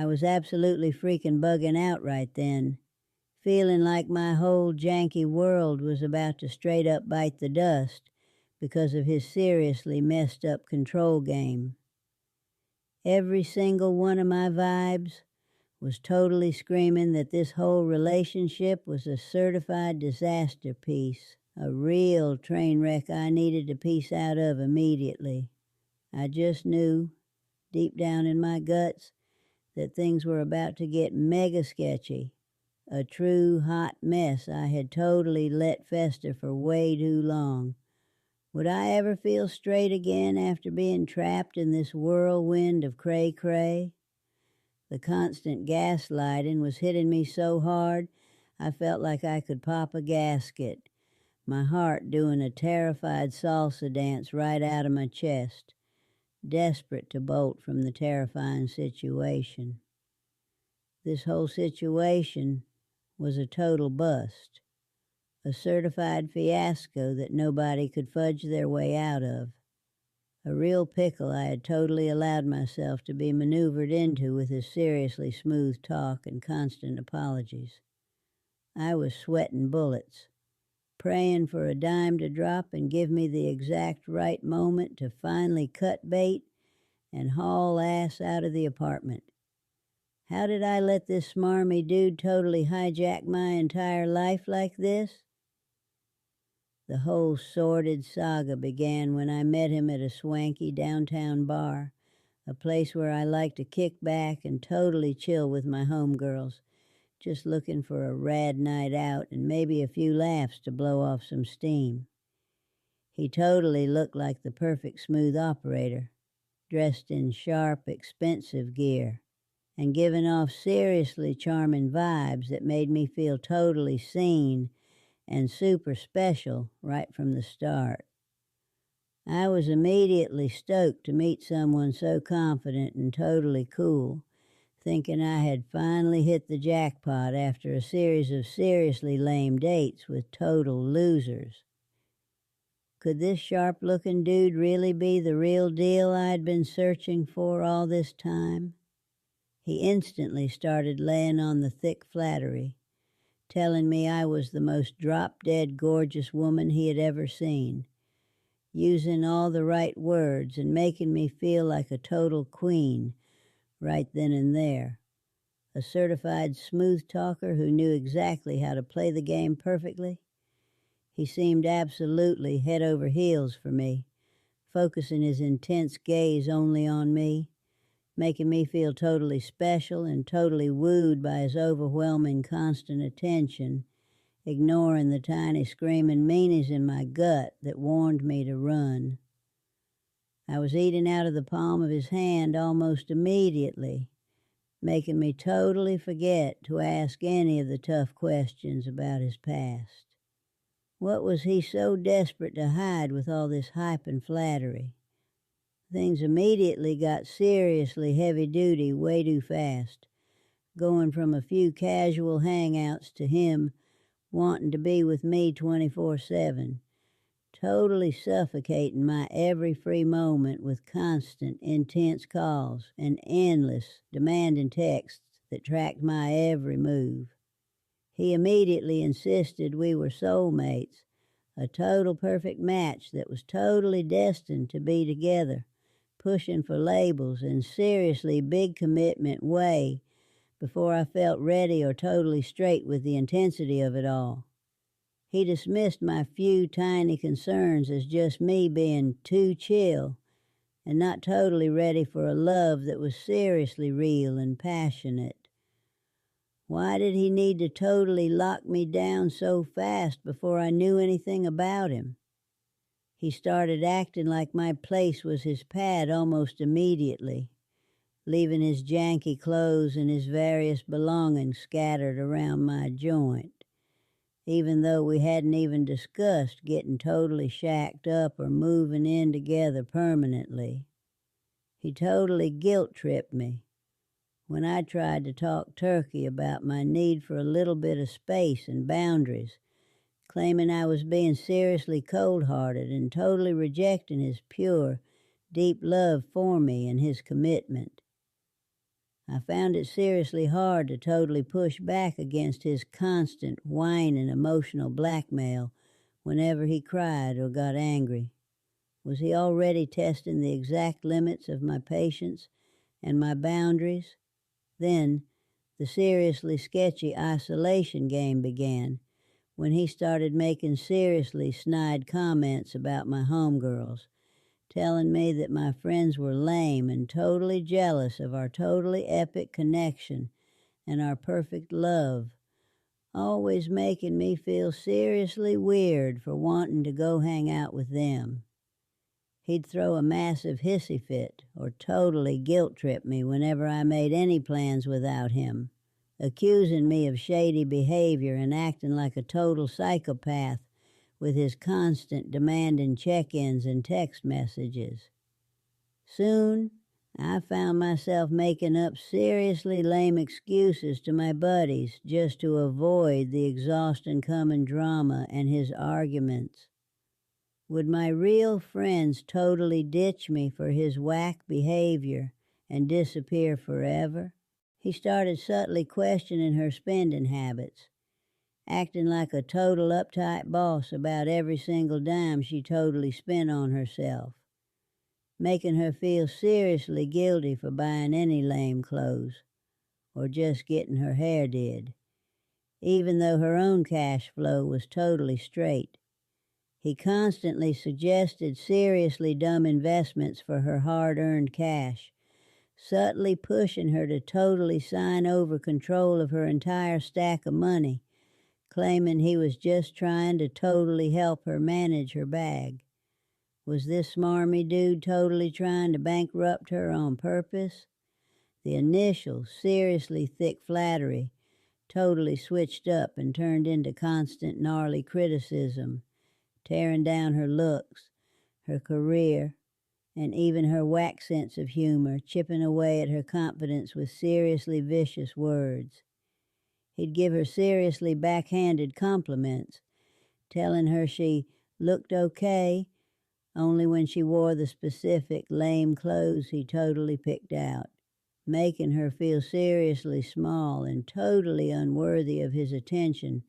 I was absolutely freaking bugging out right then, feeling like my whole janky world was about to straight up bite the dust because of his seriously messed up control game. Every single one of my vibes was totally screaming that this whole relationship was a certified disaster piece, a real train wreck I needed to piece out of immediately. I just knew, deep down in my guts, that things were about to get mega sketchy, a true hot mess I had totally let fester for way too long. Would I ever feel straight again after being trapped in this whirlwind of cray-cray? The constant gaslighting was hitting me so hard I felt like I could pop a gasket, my heart doing a terrified salsa dance right out of my chest, desperate to bolt from the terrifying situation. This whole situation was a total bust, a certified fiasco that nobody could fudge their way out of. A real pickle I had totally allowed myself to be maneuvered into with his seriously smooth talk and constant apologies. I was sweating bullets, praying for a dime to drop and give me the exact right moment to finally cut bait and haul ass out of the apartment. How did I let this smarmy dude totally hijack my entire life like this? The whole sordid saga began when I met him at a swanky downtown bar, a place where I like to kick back and totally chill with my homegirls, just looking for a rad night out and maybe a few laughs to blow off some steam. He totally looked like the perfect smooth operator, dressed in sharp, expensive gear, and giving off seriously charming vibes that made me feel totally seen and super special right from the start. I was immediately stoked to meet someone so confident and totally cool, thinking I had finally hit the jackpot after a series of seriously lame dates with total losers. Could this sharp-looking dude really be the real deal I'd been searching for all this time? He instantly started laying on the thick flattery, telling me I was the most drop-dead gorgeous woman he had ever seen, using all the right words and making me feel like a total queen right then and there. A certified smooth talker who knew exactly how to play the game perfectly. He seemed absolutely head over heels for me, focusing his intense gaze only on me, making me feel totally special and totally wooed by his overwhelming constant attention, ignoring the tiny screaming meanies in my gut that warned me to run. I was eating out of the palm of his hand almost immediately, making me totally forget to ask any of the tough questions about his past. What was he so desperate to hide with all this hype and flattery? Things immediately got seriously heavy-duty way too fast, going from a few casual hangouts to him wanting to be with me 24/7, totally suffocating my every free moment with constant, intense calls and endless, demanding texts that tracked my every move. He immediately insisted we were soulmates, a total perfect match that was totally destined to be together, pushing for labels and seriously big commitment way before I felt ready or totally straight with the intensity of it all. He dismissed my few tiny concerns as just me being too chill and not totally ready for a love that was seriously real and passionate. Why did he need to totally lock me down so fast before I knew anything about him? He started acting like my place was his pad almost immediately, leaving his janky clothes and his various belongings scattered around my joint, even though we hadn't even discussed getting totally shacked up or moving in together permanently. He totally guilt-tripped me when I tried to talk turkey about my need for a little bit of space and boundaries, claiming I was being seriously cold-hearted and totally rejecting his pure, deep love for me and his commitment. I found it seriously hard to totally push back against his constant whine and emotional blackmail whenever he cried or got angry. Was he already testing the exact limits of my patience and my boundaries? Then the seriously sketchy isolation game began, when he started making seriously snide comments about my homegirls, telling me that my friends were lame and totally jealous of our totally epic connection and our perfect love, always making me feel seriously weird for wanting to go hang out with them. He'd throw a massive hissy fit or totally guilt trip me whenever I made any plans without him, accusing me of shady behavior and acting like a total psychopath with his constant demanding check-ins and text messages. Soon, I found myself making up seriously lame excuses to my buddies just to avoid the exhausting coming drama and his arguments. Would my real friends totally ditch me for his whack behavior and disappear forever? He started subtly questioning her spending habits, acting like a total uptight boss about every single dime she totally spent on herself, making her feel seriously guilty for buying any lame clothes or just getting her hair did, even though her own cash flow was totally straight. He constantly suggested seriously dumb investments for her hard-earned cash, subtly pushing her to totally sign over control of her entire stack of money, claiming he was just trying to totally help her manage her bag. Was this smarmy dude totally trying to bankrupt her on purpose? The initial, seriously thick flattery totally switched up and turned into constant gnarly criticism, tearing down her looks, her career, and even her whack sense of humor, chipping away at her confidence with seriously vicious words. He'd give her seriously backhanded compliments, telling her she looked okay only when she wore the specific lame clothes he totally picked out, making her feel seriously small and totally unworthy of his attention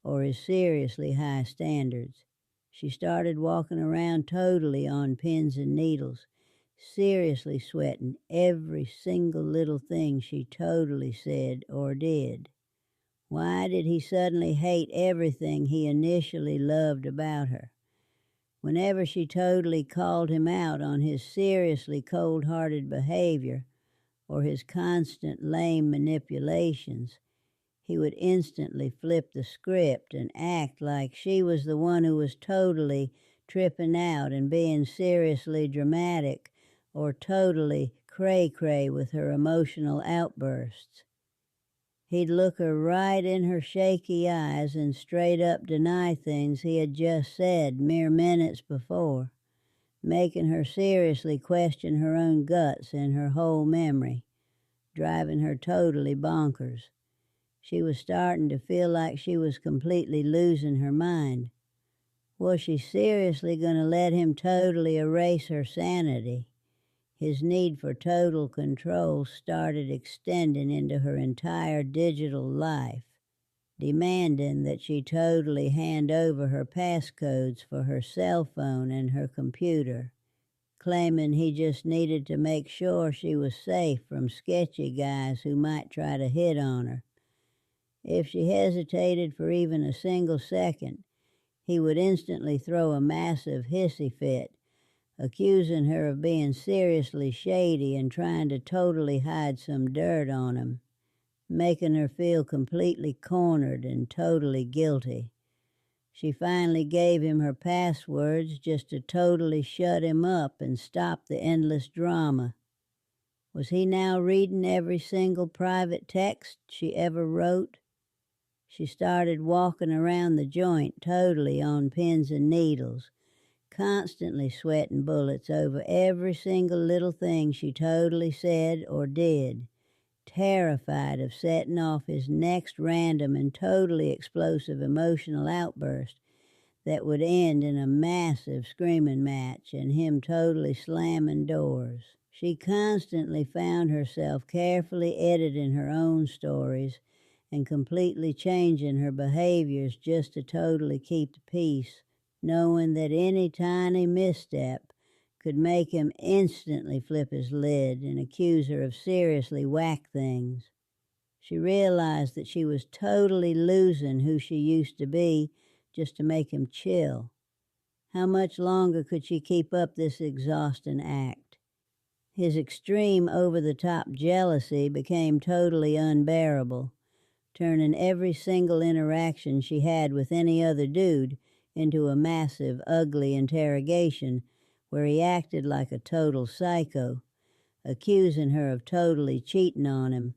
or his seriously high standards. She started walking around totally on pins and needles, seriously sweating every single little thing she totally said or did. Why did he suddenly hate everything he initially loved about her? Whenever she totally called him out on his seriously cold-hearted behavior or his constant lame manipulations, he would instantly flip the script and act like she was the one who was totally tripping out and being seriously dramatic or totally cray-cray with her emotional outbursts. He'd look her right in her shaky eyes and straight up deny things he had just said mere minutes before, making her seriously question her own guts and her whole memory, driving her totally bonkers. She was starting to feel like she was completely losing her mind. Was she seriously going to let him totally erase her sanity? His need for total control started extending into her entire digital life, demanding that she totally hand over her passcodes for her cell phone and her computer, claiming he just needed to make sure she was safe from sketchy guys who might try to hit on her. If she hesitated for even a single second, he would instantly throw a massive hissy fit, accusing her of being seriously shady and trying to totally hide some dirt on him, making her feel completely cornered and totally guilty. She finally gave him her passwords just to totally shut him up and stop the endless drama. Was he now reading every single private text she ever wrote? She started walking around the joint totally on pins and needles, constantly sweating bullets over every single little thing she totally said or did, terrified of setting off his next random and totally explosive emotional outburst that would end in a massive screaming match and him totally slamming doors. She constantly found herself carefully editing her own stories and completely changing her behaviors just to totally keep the peace, knowing that any tiny misstep could make him instantly flip his lid and accuse her of seriously whack things. She realized that she was totally losing who she used to be just to make him chill. How much longer could she keep up this exhausting act? His extreme over-the-top jealousy became totally unbearable, turning every single interaction she had with any other dude into a massive, ugly interrogation where he acted like a total psycho, accusing her of totally cheating on him,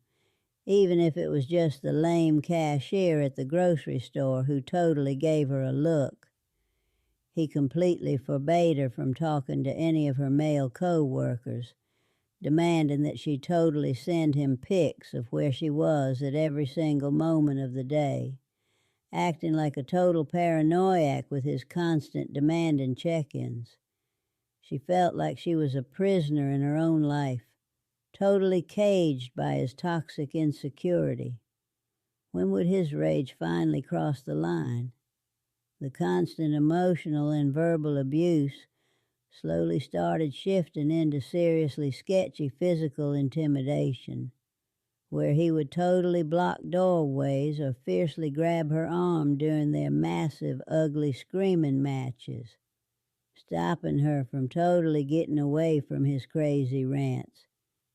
even if it was just the lame cashier at the grocery store who totally gave her a look. He completely forbade her from talking to any of her male co-workers, demanding that she totally send him pics of where she was at every single moment of the day, acting like a total paranoiac with his constant demanding check-ins. She felt like she was a prisoner in her own life, totally caged by his toxic insecurity. When would his rage finally cross the line? The constant emotional and verbal abuse slowly started shifting into seriously sketchy physical intimidation, where he would totally block doorways or fiercely grab her arm during their massive, ugly screaming matches, stopping her from totally getting away from his crazy rants.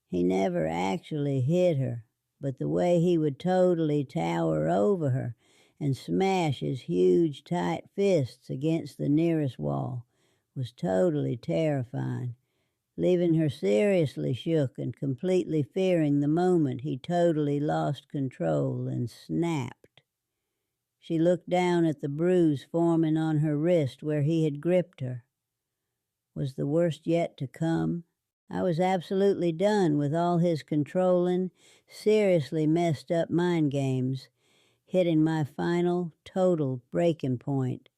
He never actually hit her, but the way he would totally tower over her and smash his huge, tight fists against the nearest wall was totally terrifying, leaving her seriously shook and completely fearing the moment he totally lost control and snapped. She looked down at the bruise forming on her wrist where he had gripped her. Was the worst yet to come? I was absolutely done with all his controlling, seriously messed up mind games, hitting my final, total breaking point,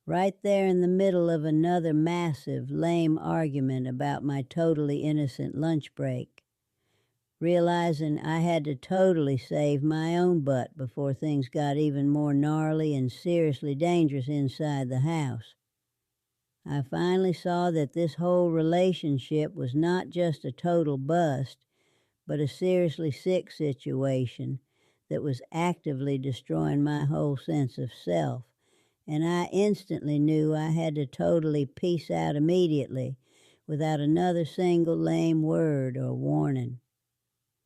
right there in the middle of another massive, lame argument about my totally innocent lunch break, realizing I had to totally save my own butt before things got even more gnarly and seriously dangerous inside the house. I finally saw that this whole relationship was not just a total bust, but a seriously sick situation that was actively destroying my whole sense of self, and I instantly knew I had to totally peace out immediately without another single lame word or warning.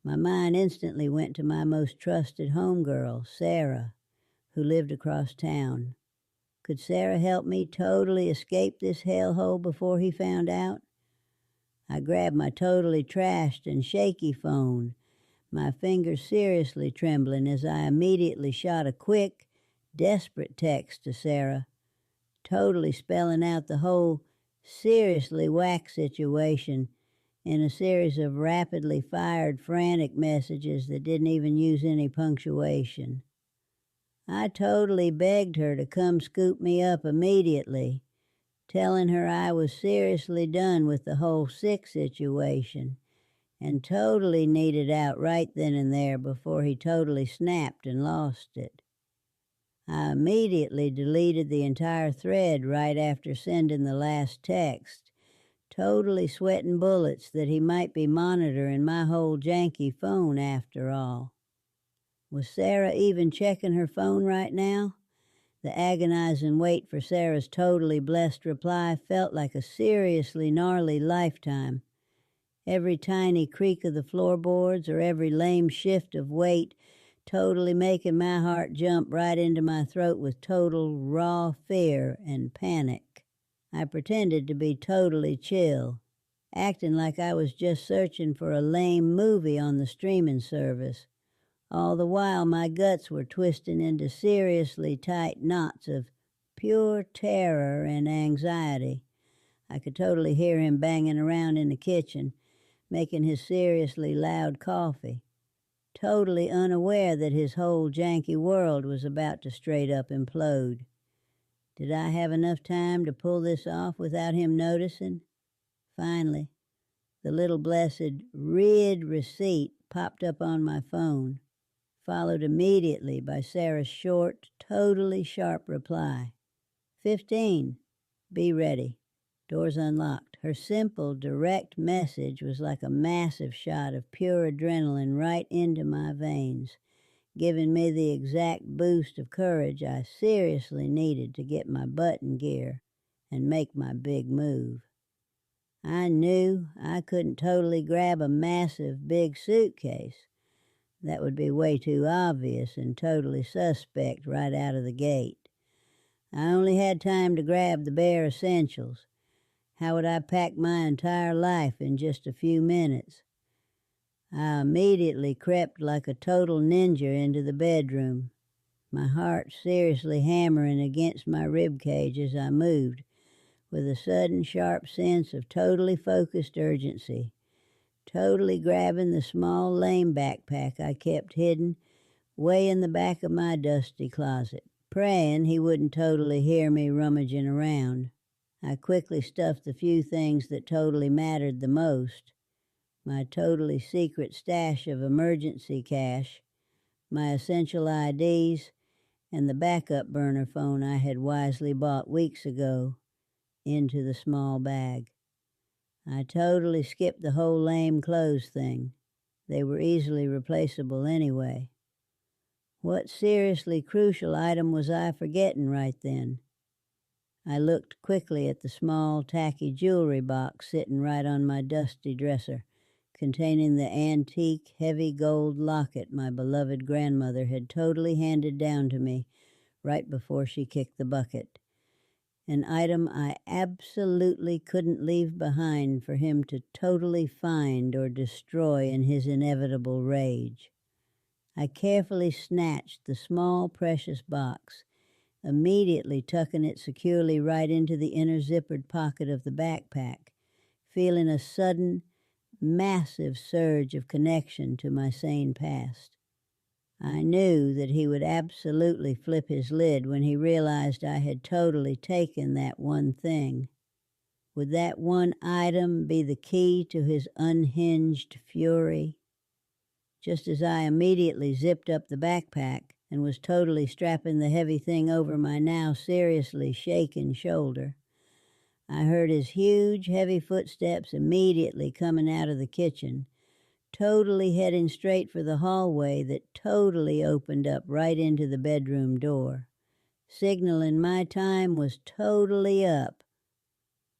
My mind instantly went to my most trusted homegirl, Sarah, who lived across town. Could Sarah help me totally escape this hellhole before he found out? I grabbed my totally trashed and shaky phone, my fingers seriously trembling as I immediately shot a quick, desperate text to Sarah, totally spelling out the whole seriously whack situation in a series of rapidly fired frantic messages that didn't even use any punctuation. I totally begged her to come scoop me up immediately, telling her I was seriously done with the whole sick situation and totally needed out right then and there before he totally snapped and lost it. I immediately deleted the entire thread right after sending the last text, totally sweating bullets that he might be monitoring my whole janky phone after all. Was Sarah even checking her phone right now? The agonizing wait for Sarah's totally blessed reply felt like a seriously gnarly lifetime. Every tiny creak of the floorboards or every lame shift of weight totally making my heart jump right into my throat with total raw fear and panic. I pretended to be totally chill, acting like I was just searching for a lame movie on the streaming service. All the while my guts were twisting into seriously tight knots of pure terror and anxiety. I could totally hear him banging around in the kitchen, making his seriously loud coffee, totally unaware that his whole janky world was about to straight up implode. Did I have enough time to pull this off without him noticing? Finally, The little blessed read receipt popped up on my phone, followed immediately by Sarah's short, totally sharp reply. 15. Be ready. Doors unlocked. Her simple, direct message was like a massive shot of pure adrenaline right into my veins, giving me the exact boost of courage I seriously needed to get my butt in gear and make my big move. I knew I couldn't totally grab a massive big suitcase. That would be way too obvious and totally suspect right out of the gate. I only had time to grab the bare essentials. How would I pack my entire life in just a few minutes? I immediately crept like a total ninja into the bedroom, my heart seriously hammering against my ribcage as I moved, with a sudden sharp sense of totally focused urgency, totally grabbing the small lame backpack I kept hidden way in the back of my dusty closet, praying he wouldn't totally hear me rummaging around. I quickly stuffed the few things that totally mattered the most: my totally secret stash of emergency cash, my essential IDs, and the backup burner phone I had wisely bought weeks ago, into the small bag. I totally skipped the whole lame clothes thing. They were easily replaceable anyway. What seriously crucial item was I forgetting right then? I looked quickly at the small, tacky jewelry box sitting right on my dusty dresser, containing the antique, heavy gold locket my beloved grandmother had totally handed down to me right before she kicked the bucket. An item I absolutely couldn't leave behind for him to totally find or destroy in his inevitable rage. I carefully snatched the small, precious box, immediately tucking it securely right into the inner zippered pocket of the backpack, feeling a sudden, massive surge of connection to my sane past. I knew that he would absolutely flip his lid when he realized I had totally taken that one thing. Would that one item be the key to his unhinged fury? Just as I immediately zipped up the backpack and was totally strapping the heavy thing over my now seriously shaken shoulder, I heard his huge, heavy footsteps immediately coming out of the kitchen, totally heading straight for the hallway that totally opened up right into the bedroom door, signaling my time was totally up.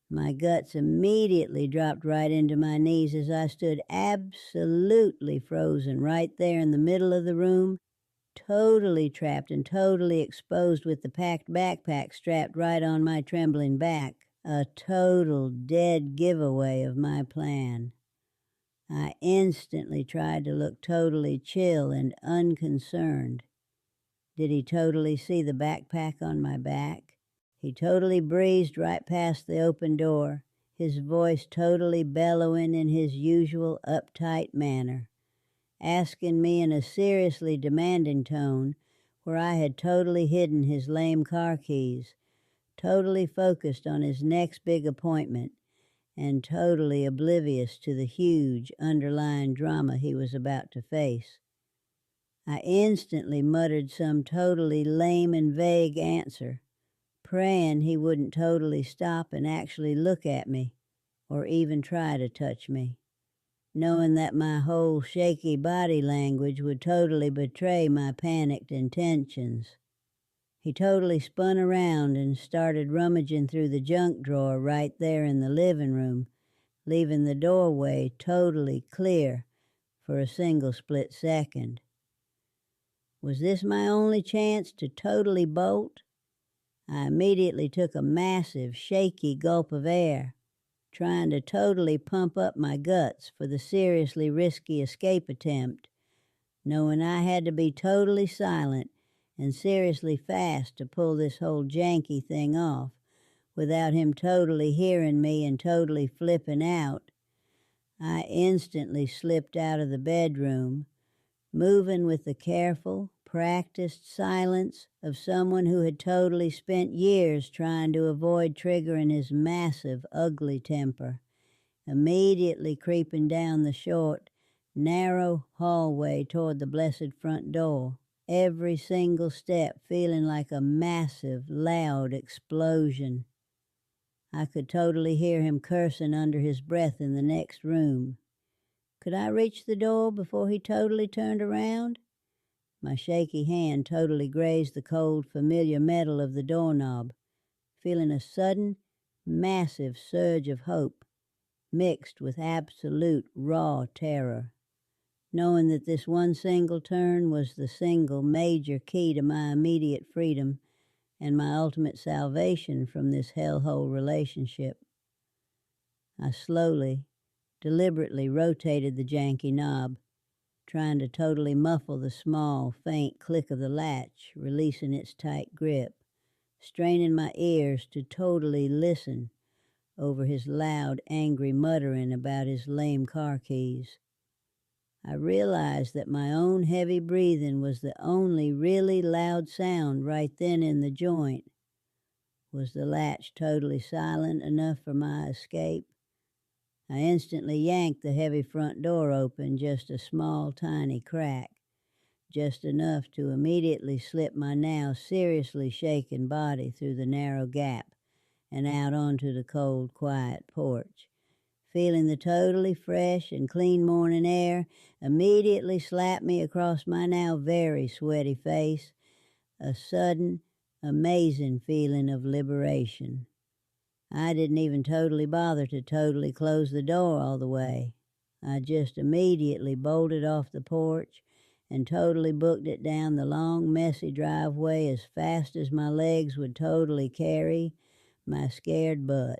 My guts immediately dropped right into my knees as I stood absolutely frozen right there in the middle of the room, totally trapped and totally exposed with the packed backpack strapped right on my trembling back, a total dead giveaway of my plan. I instantly tried to look totally chill and unconcerned. Did he totally see the backpack on my back? He totally breezed right past the open door, his voice totally bellowing in his usual uptight manner, asking me in a seriously demanding tone where I had totally hidden his lame car keys, totally focused on his next big appointment, and totally oblivious to the huge underlying drama he was about to face. I instantly muttered some totally lame and vague answer, praying he wouldn't totally stop and actually look at me or even try to touch me, knowing that my whole shaky body language would totally betray my panicked intentions. He totally spun around and started rummaging through the junk drawer right there in the living room, leaving the doorway totally clear for a single split second. Was this my only chance to totally bolt? I immediately took a massive, shaky gulp of air, trying to totally pump up my guts for the seriously risky escape attempt, knowing I had to be totally silent and seriously fast to pull this whole janky thing off without him totally hearing me and totally flipping out. I instantly slipped out of the bedroom, moving with the careful, practiced silence of someone who had totally spent years trying to avoid triggering his massive, ugly temper, immediately creeping down the short, narrow hallway toward the blessed front door, every single step feeling like a massive, loud explosion. I could totally hear him cursing under his breath in the next room. Could I reach the door before he totally turned around? My shaky hand totally grazed the cold, familiar metal of the doorknob, feeling a sudden, massive surge of hope, mixed with absolute, raw terror, knowing that this one single turn was the single major key to my immediate freedom and my ultimate salvation from this hellhole relationship. I slowly, deliberately rotated the janky knob, trying to totally muffle the small, faint click of the latch, releasing its tight grip, straining my ears to totally listen over his loud, angry muttering about his lame car keys. I realized that my own heavy breathing was the only really loud sound right then in the joint. Was the latch totally silent enough for my escape? I instantly yanked the heavy front door open just a small, tiny crack, just enough to immediately slip my now seriously shaken body through the narrow gap and out onto the cold, quiet porch, feeling the totally fresh and clean morning air immediately slap me across my now very sweaty face, a sudden, amazing feeling of liberation. I didn't even totally bother to totally close the door all the way. I just immediately bolted off the porch and totally booked it down the long, messy driveway as fast as my legs would totally carry my scared butt.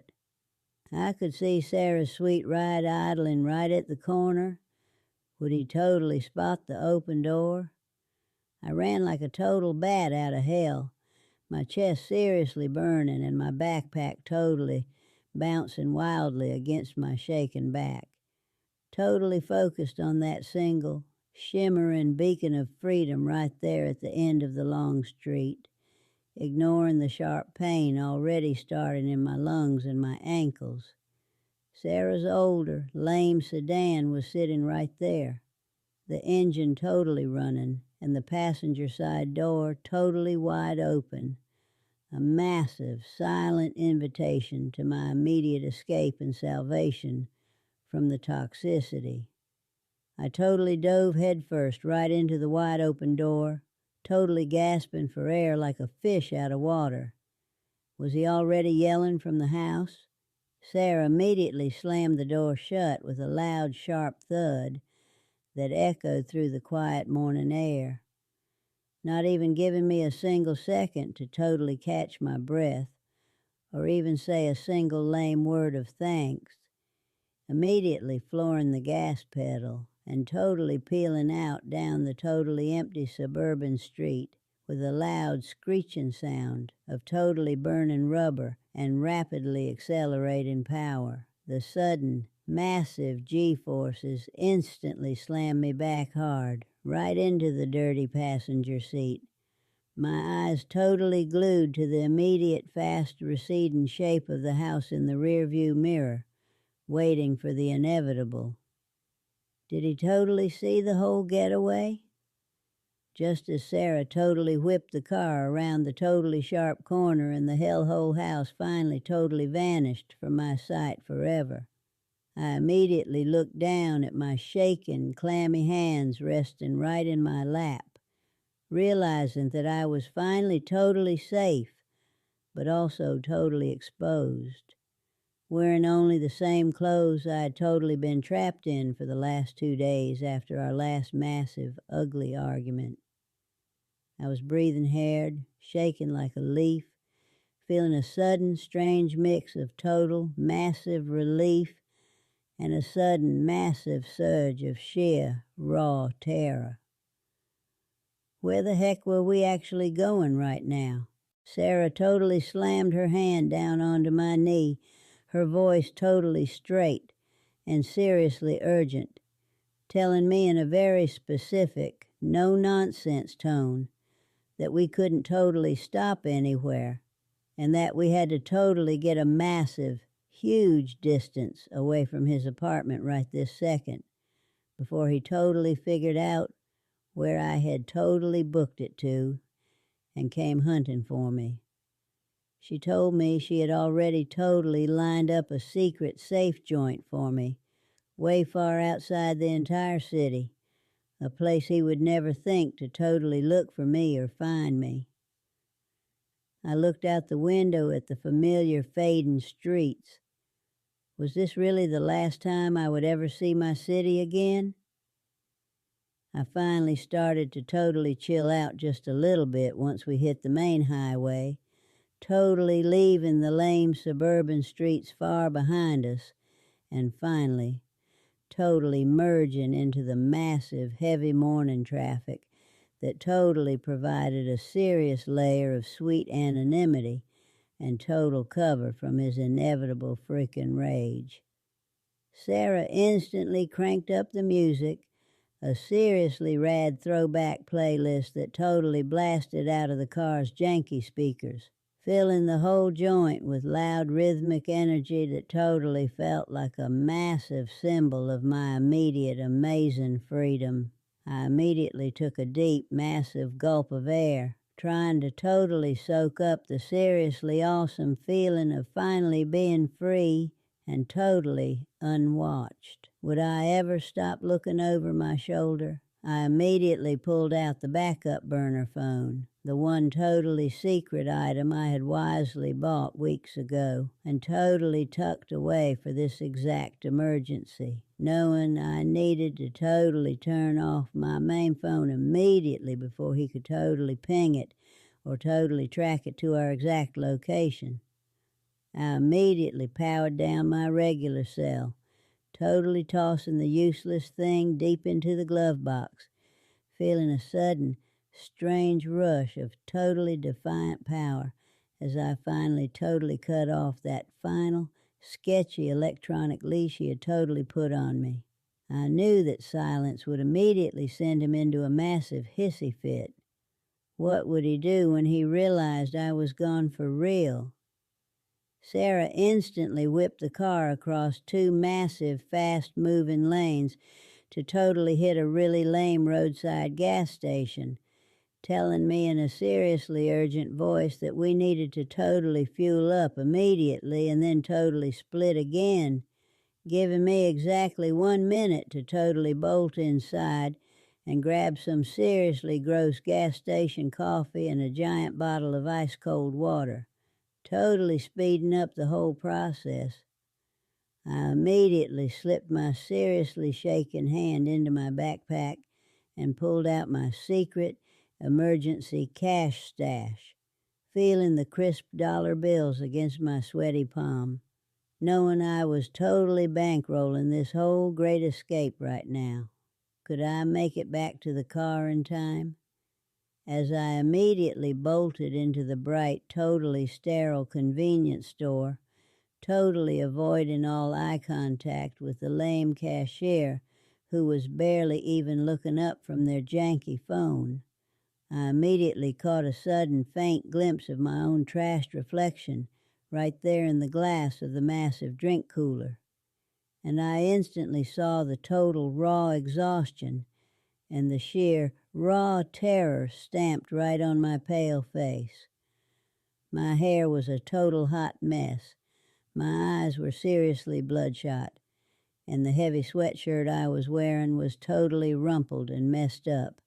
I could see Sarah's sweet ride idling right at the corner. Would he totally spot the open door? I ran like a total bat out of hell, my chest seriously burning and my backpack totally bouncing wildly against my shaking back, totally focused on that single, shimmering beacon of freedom right there at the end of the long street, ignoring the sharp pain already starting in my lungs and my ankles. Sarah's older, lame sedan was sitting right there, the engine totally running and the passenger side door totally wide open, a massive, silent invitation to my immediate escape and salvation from the toxicity. I totally dove headfirst right into the wide open door, totally gasping for air like a fish out of water. Was he already yelling from the house? Sarah immediately slammed the door shut with a loud, sharp thud that echoed through the quiet morning air, not even giving me a single second to totally catch my breath or even say a single lame word of thanks, immediately flooring the gas pedal and totally peeling out down the totally empty suburban street with a loud screeching sound of totally burning rubber and rapidly accelerating power. The sudden, massive G-forces instantly slammed me back hard, right into the dirty passenger seat, my eyes totally glued to the immediate fast receding shape of the house in the rearview mirror, waiting for the inevitable. Did he totally see the whole getaway? Just as Sarah totally whipped the car around the totally sharp corner and the hellhole house finally totally vanished from my sight forever, I immediately looked down at my shaking, clammy hands resting right in my lap, realizing that I was finally totally safe, but also totally exposed, wearing only the same clothes I had totally been trapped in for the last 2 days after our last massive, ugly argument. I was breathing hard, shaking like a leaf, feeling a sudden, strange mix of total, massive relief and a sudden, massive surge of sheer, raw terror. Where the heck were we actually going right now? Sarah totally slammed her hand down onto my knee, her voice totally straight and seriously urgent, telling me in a very specific, no-nonsense tone that we couldn't totally stop anywhere and that we had to totally get a massive, huge distance away from his apartment right this second before he totally figured out where I had totally booked it to and came hunting for me. She told me she had already totally lined up a secret safe joint for me, way far outside the entire city, a place he would never think to totally look for me or find me. I looked out the window at the familiar fading streets. Was this really the last time I would ever see my city again? I finally started to totally chill out just a little bit once we hit the main highway, totally leaving the lame suburban streets far behind us, and finally totally merging into the massive, heavy morning traffic that totally provided a serious layer of sweet anonymity and total cover from his inevitable freaking rage. Sarah instantly cranked up the music, a seriously rad throwback playlist that totally blasted out of the car's janky speakers, filling the whole joint with loud rhythmic energy that totally felt like a massive symbol of my immediate amazing freedom. I immediately took a deep, massive gulp of air, trying to totally soak up the seriously awesome feeling of finally being free and totally unwatched. Would I ever stop looking over my shoulder? I immediately pulled out the backup burner phone, the one totally secret item I had wisely bought weeks ago and totally tucked away for this exact emergency, knowing I needed to totally turn off my main phone immediately before he could totally ping it or totally track it to our exact location. I immediately powered down my regular cell, totally tossing the useless thing deep into the glove box, feeling a sudden, strange rush of totally defiant power as I finally totally cut off that final, sketchy electronic leash he had totally put on me. I knew that silence would immediately send him into a massive hissy fit. What would he do when he realized I was gone for real? Sarah instantly whipped the car across two massive, fast-moving lanes to totally hit a really lame roadside gas station, telling me in a seriously urgent voice that we needed to totally fuel up immediately and then totally split again, giving me exactly 1 minute to totally bolt inside and grab some seriously gross gas station coffee and a giant bottle of ice-cold water, totally speeding up the whole process. I immediately slipped my seriously shaking hand into my backpack and pulled out my secret emergency cash stash, feeling the crisp dollar bills against my sweaty palm, knowing I was totally bankrolling this whole great escape right now. Could I make it back to the car in time? As I immediately bolted into the bright, totally sterile convenience store, totally avoiding all eye contact with the lame cashier who was barely even looking up from their janky phone, I immediately caught a sudden faint glimpse of my own trashed reflection right there in the glass of the massive drink cooler, and I instantly saw the total raw exhaustion and the sheer raw terror stamped right on my pale face. My hair was a total hot mess. My eyes were seriously bloodshot, and the heavy sweatshirt I was wearing was totally rumpled and messed up,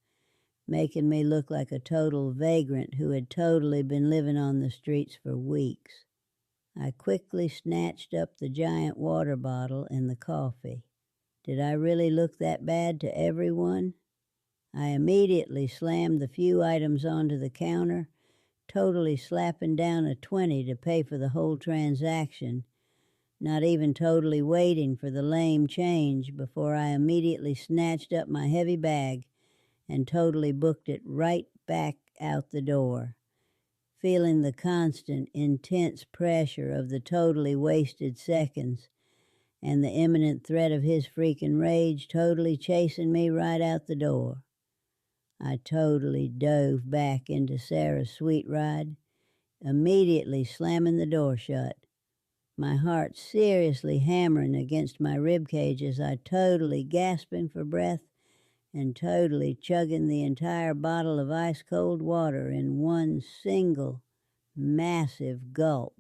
making me look like a total vagrant who had totally been living on the streets for weeks. I quickly snatched up the giant water bottle and the coffee. Did I really look that bad to everyone? I immediately slammed the few items onto the counter, totally slapping down a 20 to pay for the whole transaction, not even totally waiting for the lame change before I immediately snatched up my heavy bag and totally booked it right back out the door, feeling the constant, intense pressure of the totally wasted seconds and the imminent threat of his freaking rage totally chasing me right out the door. I totally dove back into Sarah's sweet ride, immediately slamming the door shut. my heart seriously hammering against my ribcage as I totally gasping for breath and totally chugging the entire bottle of ice-cold water in one single, massive gulp.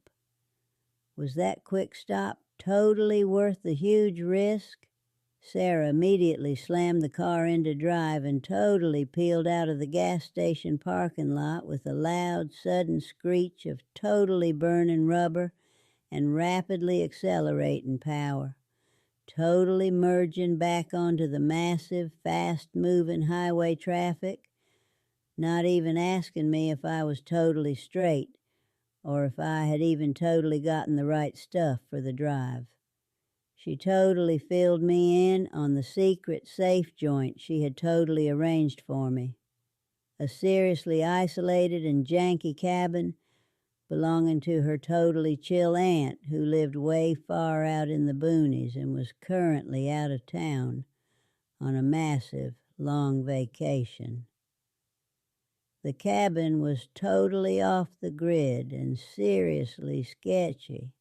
Was that quick stop totally worth the huge risk? Sarah immediately slammed the car into drive and totally peeled out of the gas station parking lot with a loud, sudden screech of totally burning rubber and rapidly accelerating power, totally merging back onto the massive, fast-moving highway traffic, not even asking me if I was totally straight or if I had even totally gotten the right stuff for the drive. She totally filled me in on the secret safe joint she had totally arranged for me, a seriously isolated and janky cabin belonging to her totally chill aunt who lived way far out in the boonies and was currently out of town on a massive, long vacation. The cabin was totally off the grid and seriously sketchy.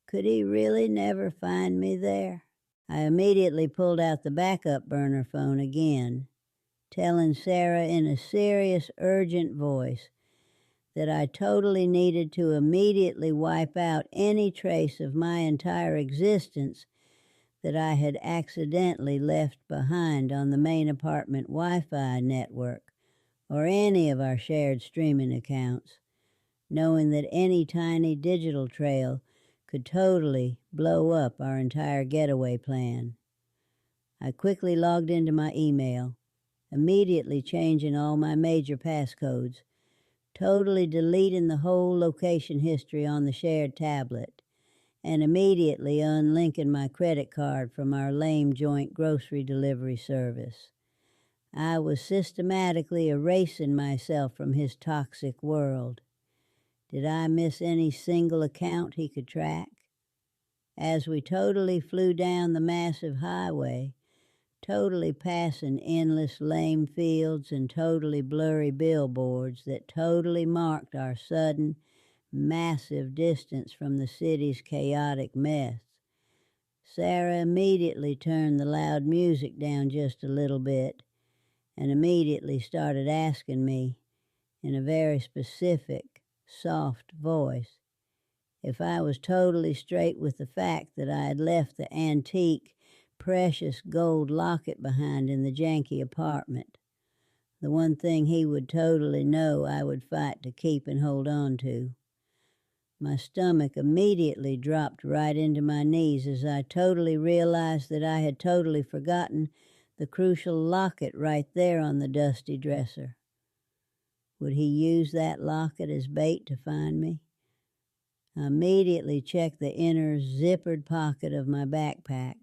Could he really never find me there? I immediately pulled out the backup burner phone again, telling Sarah in a serious, urgent voice that I totally needed to immediately wipe out any trace of my entire existence that I had accidentally left behind on the main apartment Wi-Fi network or any of our shared streaming accounts, knowing that any tiny digital trail could totally blow up our entire getaway plan. I quickly logged into my email, immediately changing all my major passcodes, totally deleting the whole location history on the shared tablet, and immediately unlinking my credit card from our lame joint grocery delivery service. I was systematically erasing myself from his toxic world. Did I miss any single account he could track? As we totally flew down the massive highway, totally passing endless lame fields and totally blurry billboards that totally marked our sudden, massive distance from the city's chaotic mess, Sarah immediately turned the loud music down just a little bit and immediately started asking me, in a very specific, soft voice, if I was totally straight with the fact that I had left the antique, precious gold locket behind in the janky apartment, the one thing he would totally know I would fight to keep and hold on to. My stomach immediately dropped right into my knees as I totally realized that I had totally forgotten the crucial locket right there on the dusty dresser. Would he use that locket as bait to find me? I immediately checked the inner zippered pocket of my backpack,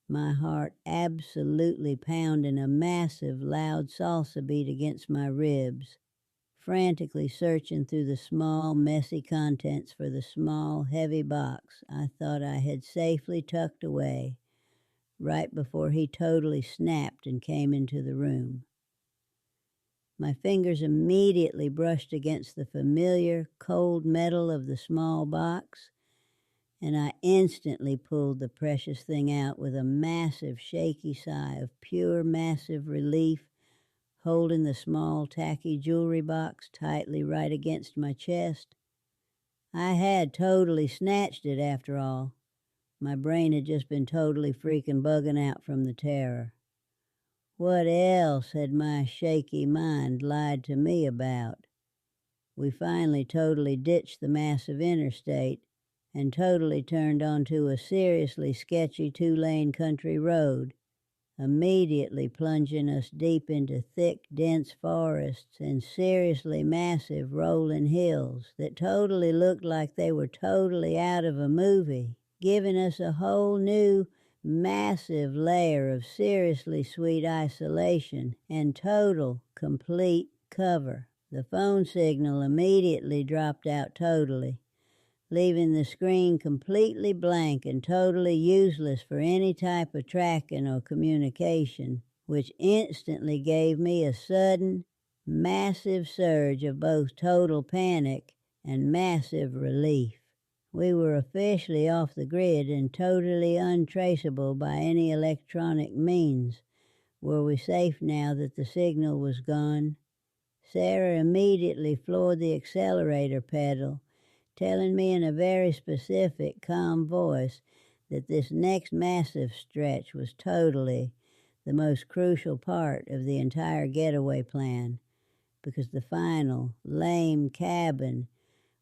my heart absolutely pounding a massive, loud salsa beat against my ribs, frantically searching through the small, messy contents for the small, heavy box I thought I had safely tucked away right before he totally snapped and came into the room. My fingers immediately brushed against the familiar, cold metal of the small box, and I instantly pulled the precious thing out with a massive, shaky sigh of pure, massive relief, holding the small, tacky jewelry box tightly right against my chest. I had totally snatched it after all. My brain had just been totally freaking bugging out from the terror. What else had my shaky mind lied to me about? We finally totally ditched the massive interstate and totally turned onto a seriously sketchy 2-lane country road, immediately plunging us deep into thick, dense forests and seriously massive rolling hills that totally looked like they were totally out of a movie, giving us a whole new, massive layer of seriously sweet isolation and total, complete cover. The phone signal immediately dropped out totally, leaving the screen completely blank and totally useless for any type of tracking or communication, which instantly gave me a sudden, massive surge of both total panic and massive relief. We were officially off the grid and totally untraceable by any electronic means. Were we safe now that the signal was gone? Sarah immediately floored the accelerator pedal, telling me in a very specific, calm voice that this next massive stretch was totally the most crucial part of the entire getaway plan, because the final, lame cabin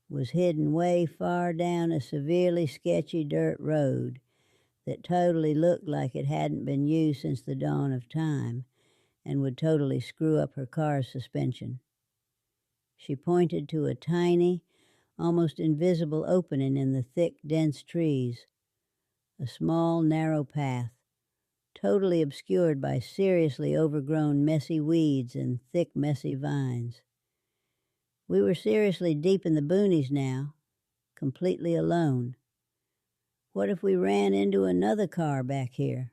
was hidden way far down a severely sketchy dirt road that totally looked like it hadn't been used since the dawn of time and would totally screw up her car's suspension. She pointed to a tiny, almost invisible opening in the thick, dense trees, a small, narrow path, totally obscured by seriously overgrown, messy weeds and thick, messy vines. We were seriously deep in the boonies now, completely alone. What if we ran into another car back here?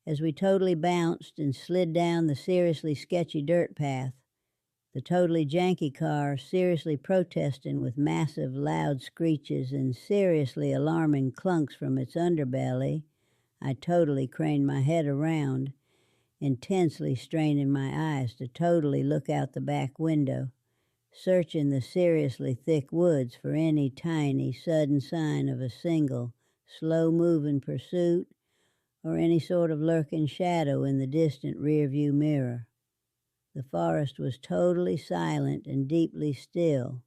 As we totally bounced and slid down the seriously sketchy dirt path, the totally janky car seriously protesting with massive loud screeches and seriously alarming clunks from its underbelly, I totally craned my head around, intensely straining my eyes to totally look out the back window, searching the seriously thick woods for any tiny, sudden sign of a single, slow-moving pursuit or any sort of lurking shadow in the distant rearview mirror. The forest was totally silent and deeply still,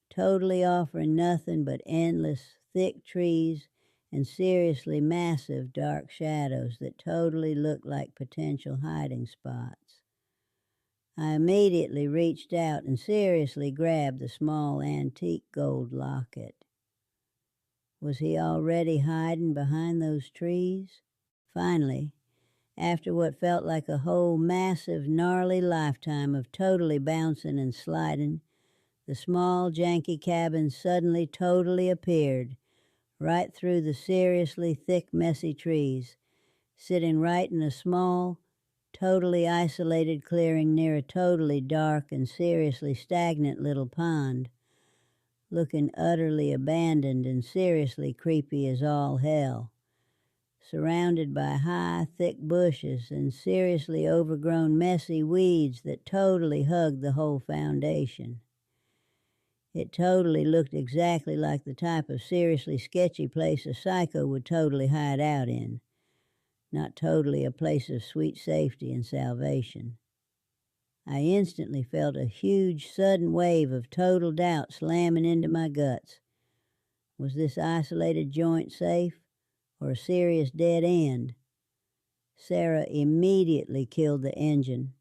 totally offering nothing but endless, thick trees and seriously massive dark shadows that totally looked like potential hiding spots. I immediately reached out and seriously grabbed the small antique gold locket. Was he already hiding behind those trees? Finally, after what felt like a whole massive, gnarly lifetime of totally bouncing and sliding, the small, janky cabin suddenly totally appeared, right through the seriously thick, messy trees, sitting right in a small, totally isolated clearing near a totally dark and seriously stagnant little pond, looking utterly abandoned and seriously creepy as all hell, surrounded by high, thick bushes and seriously overgrown messy weeds that totally hugged the whole foundation. It totally looked exactly like the type of seriously sketchy place a psycho would totally hide out in, not totally a place of sweet safety and salvation. I instantly felt a huge, sudden wave of total doubt slamming into my guts. Was this isolated joint safe, or a serious dead end? Sarah immediately killed the engine,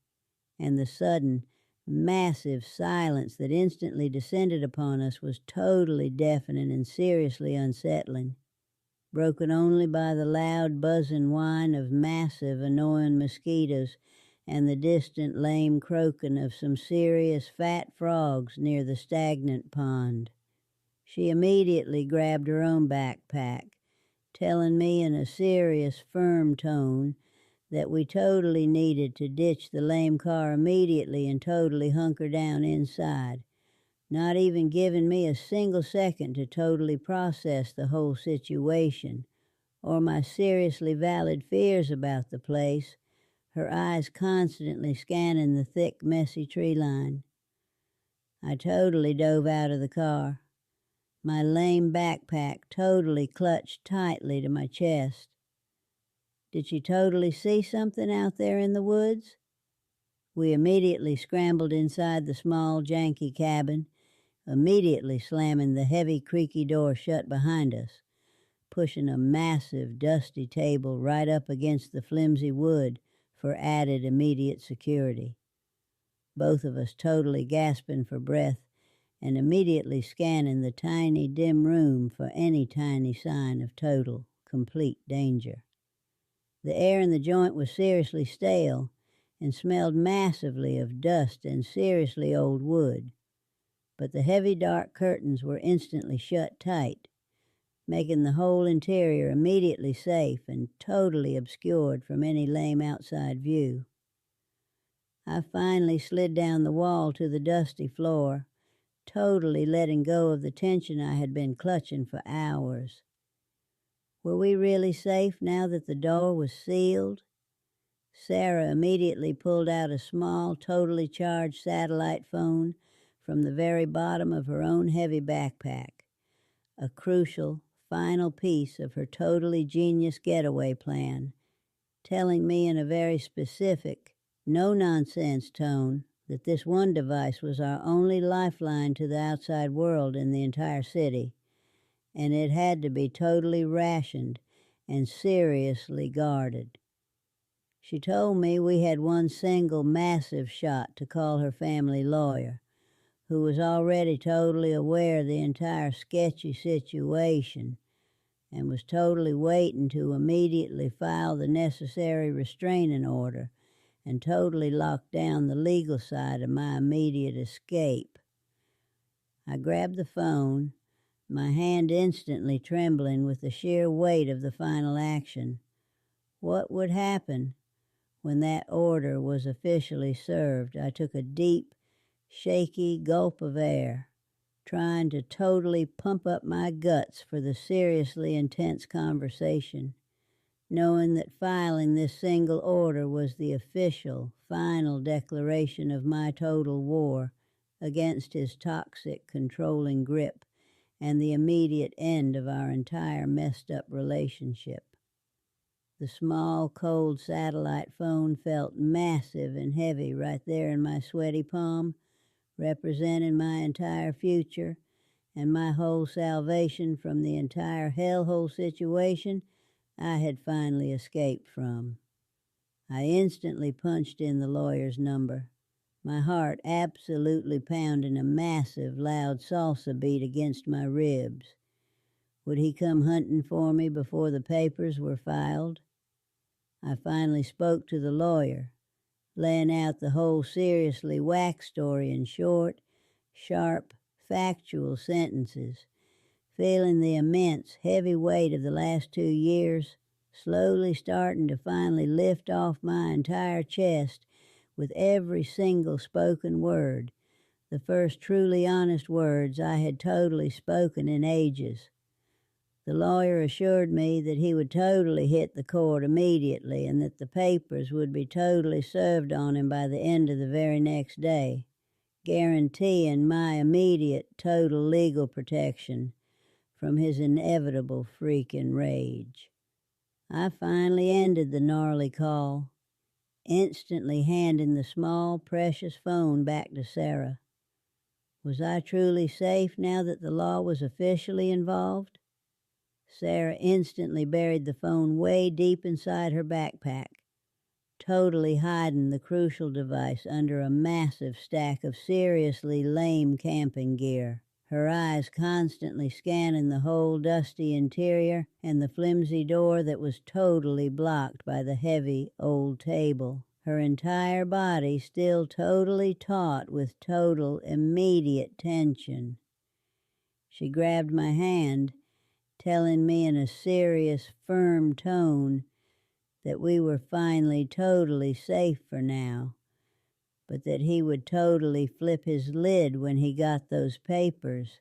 and the sudden, massive silence that instantly descended upon us was totally deafening and seriously unsettling, broken only by the loud buzzing whine of massive, annoying mosquitoes and the distant lame croaking of some serious fat frogs near the stagnant pond. She immediately grabbed her own backpack, telling me in a serious, firm tone that we totally needed to ditch the lame car immediately and totally hunker down inside, not even giving me a single second to totally process the whole situation or my seriously valid fears about the place, her eyes constantly scanning the thick, messy tree line. I totally dove out of the car, my lame backpack totally clutched tightly to my chest. Did she totally see something out there in the woods? We immediately scrambled inside the small, janky cabin, immediately slamming the heavy, creaky door shut behind us, pushing a massive, dusty table right up against the flimsy wood for added immediate security. Both of us totally gasping for breath and immediately scanning the tiny, dim room for any tiny sign of total, complete danger. The air in the joint was seriously stale and smelled massively of dust and seriously old wood, but the heavy dark curtains were instantly shut tight, making the whole interior immediately safe and totally obscured from any lame outside view. I finally slid down the wall to the dusty floor, totally letting go of the tension I had been clutching for hours. Were we really safe now that the door was sealed? Sarah immediately pulled out a small, totally charged satellite phone from the very bottom of her own heavy backpack, a crucial, final piece of her totally genius getaway plan, telling me in a very specific, no-nonsense tone that this one device was our only lifeline to the outside world in the entire city, and it had to be totally rationed and seriously guarded. She told me we had one single massive shot to call her family lawyer, who was already totally aware of the entire sketchy situation and was totally waiting to immediately file the necessary restraining order and totally lock down the legal side of my immediate escape. I grabbed the phone, my hand instantly trembling with the sheer weight of the final action. What would happen when that order was officially served? I took a deep, shaky gulp of air, trying to totally pump up my guts for the seriously intense conversation, knowing that filing this single order was the official, final declaration of my total war against his toxic, controlling grip and the immediate end of our entire messed-up relationship. The small, cold satellite phone felt massive and heavy right there in my sweaty palm, representing my entire future and my whole salvation from the entire hellhole situation I had finally escaped from. I instantly punched in the lawyer's number, my heart absolutely pounding a massive, loud salsa beat against my ribs. Would he come hunting for me before the papers were filed? I finally spoke to the lawyer, laying out the whole seriously whack story in short, sharp, factual sentences, feeling the immense, heavy weight of the last 2 years slowly starting to finally lift off my entire chest with every single spoken word, the first truly honest words I had totally spoken in ages. The lawyer assured me that he would totally hit the court immediately and that the papers would be totally served on him by the end of the very next day, guaranteeing my immediate total legal protection from his inevitable freaking rage. I finally ended the gnarly call, instantly handing the small, precious phone back to Sarah. Was I truly safe now that the law was officially involved? Sarah instantly buried the phone way deep inside her backpack, totally hiding the crucial device under a massive stack of seriously lame camping gear, her eyes constantly scanning the whole dusty interior and the flimsy door that was totally blocked by the heavy old table, her entire body still totally taut with total immediate tension. She grabbed my hand, telling me in a serious, firm tone that we were finally totally safe for now, but that he would totally flip his lid when he got those papers,